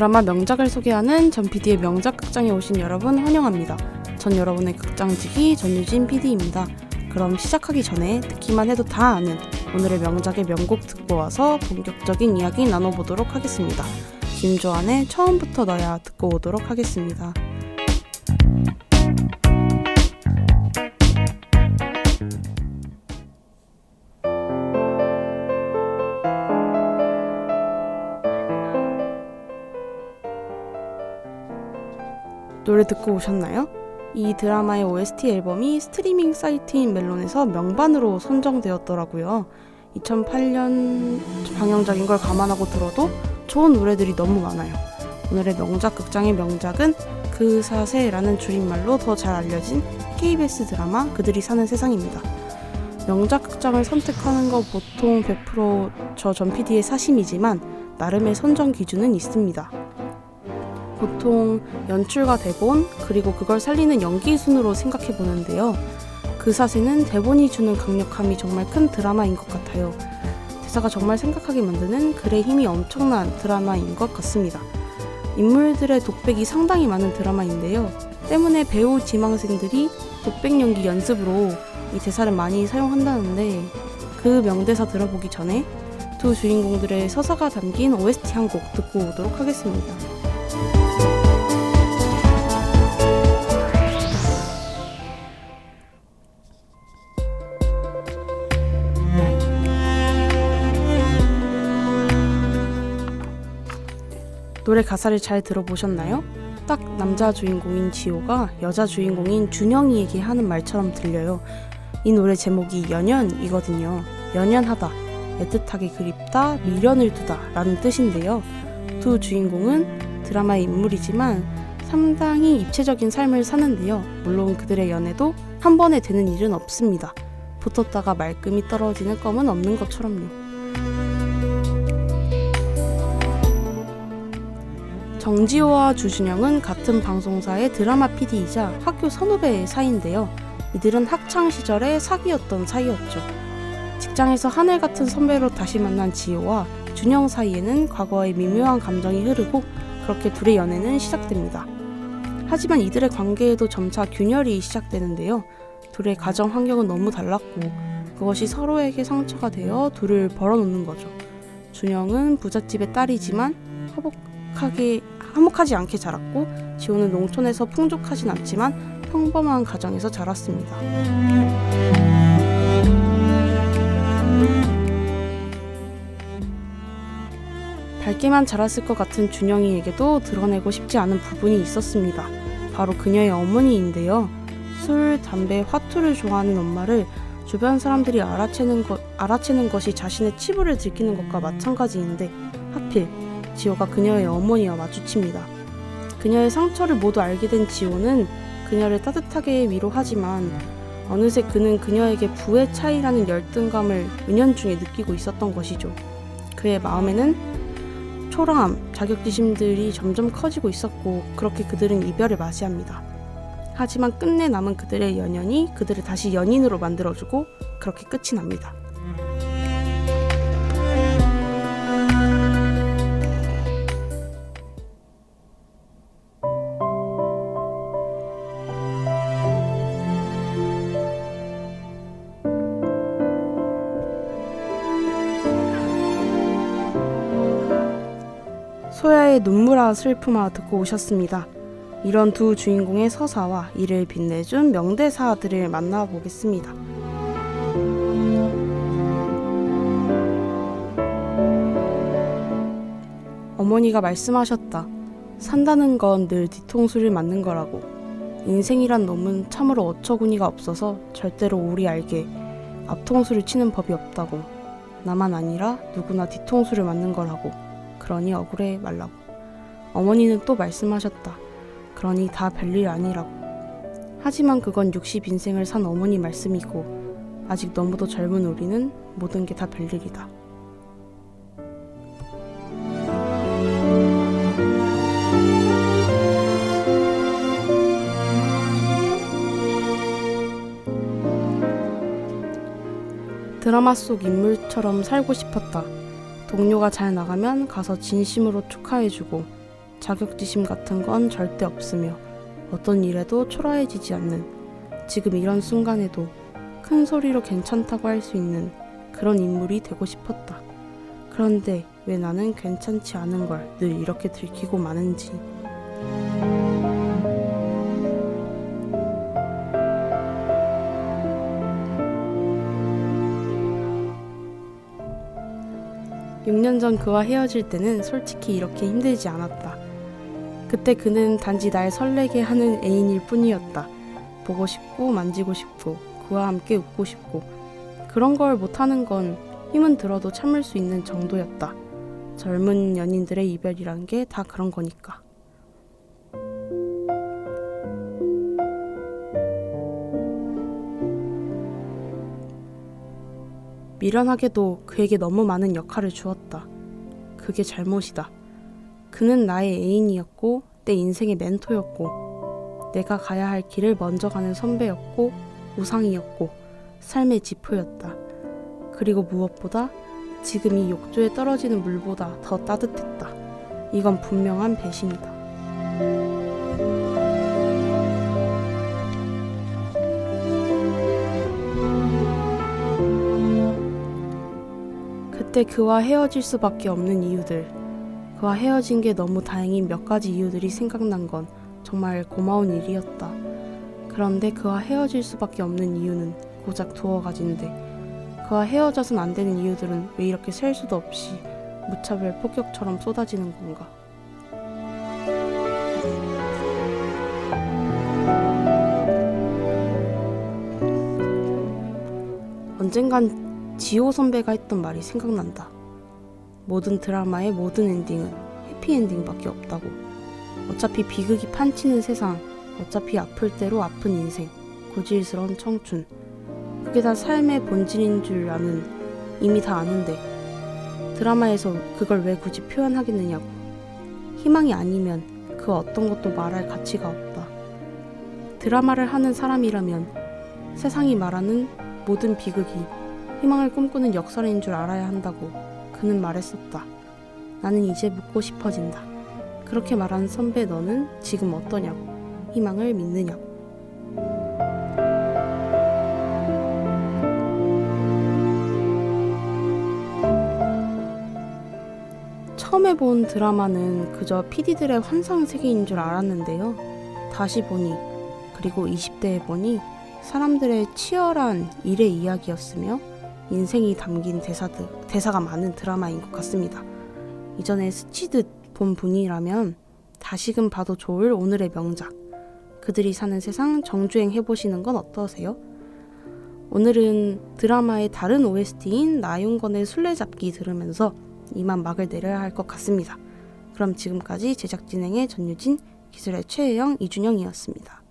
드라마 명작을 소개하는 전 PD의 명작 극장에 오신 여러분 환영합니다. 전 여러분의 극장지기 전유진 PD입니다. 그럼 시작하기 전에 듣기만 해도 다 아는 오늘의 명작의 명곡 듣고 와서 본격적인 이야기 나눠보도록 하겠습니다. 김조한의 처음부터 너야 듣고 오도록 하겠습니다. 노래 듣고 오셨나요? 이 드라마의 OST 앨범이 스트리밍 사이트인 멜론에서 명반으로 선정되었더라고요. 2008년 방영작인 걸 감안하고 들어도 좋은 노래들이 너무 많아요. 오늘의 명작 극장의 명작은 그사세라는 줄임말로 더 잘 알려진 KBS 드라마 그들이 사는 세상입니다. 명작 극장을 선택하는 거 보통 100% 저 전 PD의 사심이지만 나름의 선정 기준은 있습니다. 보통 연출과 대본, 그리고 그걸 살리는 연기 순으로 생각해 보는데요. 그사세는 대본이 주는 강력함이 정말 큰 드라마인 것 같아요. 대사가 정말 생각하게 만드는 글의 힘이 엄청난 드라마인 것 같습니다. 인물들의 독백이 상당히 많은 드라마인데요. 때문에 배우 지망생들이 독백 연기 연습으로 이 대사를 많이 사용한다는데 그 명대사 들어보기 전에 두 주인공들의 서사가 담긴 OST 한 곡 듣고 오도록 하겠습니다. 노래 가사를 잘 들어보셨나요? 딱 남자 주인공인 지호가 여자 주인공인 준영이에게 하는 말처럼 들려요. 이 노래 제목이 연연이거든요. 연연하다, 애틋하게 그립다, 미련을 두다 라는 뜻인데요. 두 주인공은 드라마의 인물이지만 상당히 입체적인 삶을 사는데요. 물론 그들의 연애도 한 번에 되는 일은 없습니다. 붙었다가 말끔히 떨어지는 껌은 없는 것처럼요. 정지호와 주준영은 같은 방송사의 드라마 PD이자 학교 선후배의 사이인데요. 이들은 학창시절에 사귀었던 사이였죠. 직장에서 하늘 같은 선배로 다시 만난 지호와 준영 사이에는 과거의 미묘한 감정이 흐르고 그렇게 둘의 연애는 시작됩니다. 하지만 이들의 관계에도 점차 균열이 시작되는데요. 둘의 가정 환경은 너무 달랐고 그것이 서로에게 상처가 되어 둘을 벌어놓는 거죠. 준영은 부잣집의 딸이지만 화목하지 않게 자랐고 지호는 농촌에서 풍족하진 않지만 평범한 가정에서 자랐습니다. 밝게만 자랐을 것 같은 준영이에게도 드러내고 싶지 않은 부분이 있었습니다. 바로 그녀의 어머니인데요. 술, 담배, 화투를 좋아하는 엄마를 주변 사람들이 알아채는 것이 자신의 치부를 들키는 것과 마찬가지인데 하필 지호가 그녀의 어머니와 마주칩니다. 그녀의 상처를 모두 알게 된 지호는 그녀를 따뜻하게 위로하지만 어느새 그는 그녀에게 부의 차이라는 열등감을 은연중에 느끼고 있었던 것이죠. 그의 마음에는 초라함, 자격지심들이 점점 커지고 있었고 그렇게 그들은 이별을 맞이합니다. 하지만 끝내 남은 그들의 연연이 그들을 다시 연인으로 만들어주고 그렇게 끝이 납니다. 소야의 눈물아 슬픔아 듣고 오셨습니다. 이런 두 주인공의 서사와 이를 빛내준 명대사들을 만나보겠습니다. 어머니가 말씀하셨다. 산다는 건 늘 뒤통수를 맞는 거라고. 인생이란 놈은 참으로 어처구니가 없어서 절대로 우리 알게 앞통수를 치는 법이 없다고. 나만 아니라 누구나 뒤통수를 맞는 거라고. 그러니 억울해 말라고. 어머니는 또 말씀하셨다. 그러니 다 별일 아니라고. 하지만 그건 60인생을 산 어머니 말씀이고 아직 너무도 젊은 우리는 모든 게 다 별일이다. 드라마 속 인물처럼 살고 싶었다. 동료가 잘 나가면 가서 진심으로 축하해주고 자격지심 같은 건 절대 없으며 어떤 일에도 초라해지지 않는, 지금 이런 순간에도 큰 소리로 괜찮다고 할 수 있는 그런 인물이 되고 싶었다. 그런데 왜 나는 괜찮지 않은 걸 늘 이렇게 들키고 마는지. (6년) 전 그와 헤어질 때는 솔직히 이렇게 힘들지 않았다. 그때 그는 단지 날 설레게 하는 애인일 뿐이었다. 보고 싶고 만지고 싶고 그와 함께 웃고 싶고, 그런 걸 못하는 건 힘은 들어도 참을 수 있는 정도였다. 젊은 연인들의 이별이란 게 다 그런 거니까. 미련하게도 그에게 너무 많은 역할을 주었다. 그게 잘못이다. 그는 나의 애인이었고 내 인생의 멘토였고 내가 가야 할 길을 먼저 가는 선배였고 우상이었고 삶의 지표였다. 그리고 무엇보다 지금 이 욕조에 떨어지는 물보다 더 따뜻했다. 이건 분명한 배신이다. 그때 그와 헤어질 수밖에 없는 이유들, 그와 헤어진 게 너무 다행인 몇 가지 이유들이 생각난 건 정말 고마운 일이었다. 그런데 그와 헤어질 수밖에 없는 이유는 고작 두어 가지인데, 그와 헤어져선 안 되는 이유들은 왜 이렇게 셀 수도 없이 무차별 폭격처럼 쏟아지는 건가. 언젠간 지호 선배가 했던 말이 생각난다. 모든 드라마의 모든 엔딩은 해피엔딩밖에 없다고. 어차피 비극이 판치는 세상, 어차피 아플 대로 아픈 인생, 고질스러운 청춘, 그게 다 삶의 본질인 줄 아는, 이미 다 아는데 드라마에서 그걸 왜 굳이 표현하겠느냐고. 희망이 아니면 그 어떤 것도 말할 가치가 없다. 드라마를 하는 사람이라면 세상이 말하는 모든 비극이 희망을 꿈꾸는 역설인 줄 알아야 한다고 그는 말했었다. 나는 이제 묻고 싶어진다. 그렇게 말한 선배 너는 지금 어떠냐고. 희망을 믿느냐고. 처음에 본 드라마는 그저 PD들의 환상 세계인 줄 알았는데요. 다시 보니, 그리고 20대에 보니 사람들의 치열한 일의 이야기였으며 인생이 담긴 대사가 많은 드라마인 것 같습니다. 이전에 스치듯 본 분이라면 다시금 봐도 좋을 오늘의 명작, 그들이 사는 세상 정주행 해보시는 건 어떠세요? 오늘은 드라마의 다른 OST인 나윤건의 술래잡기 들으면서 이만 막을 내려야 할 것 같습니다. 그럼 지금까지 제작 진행의 전유진, 기술의 최혜영, 이준영이었습니다.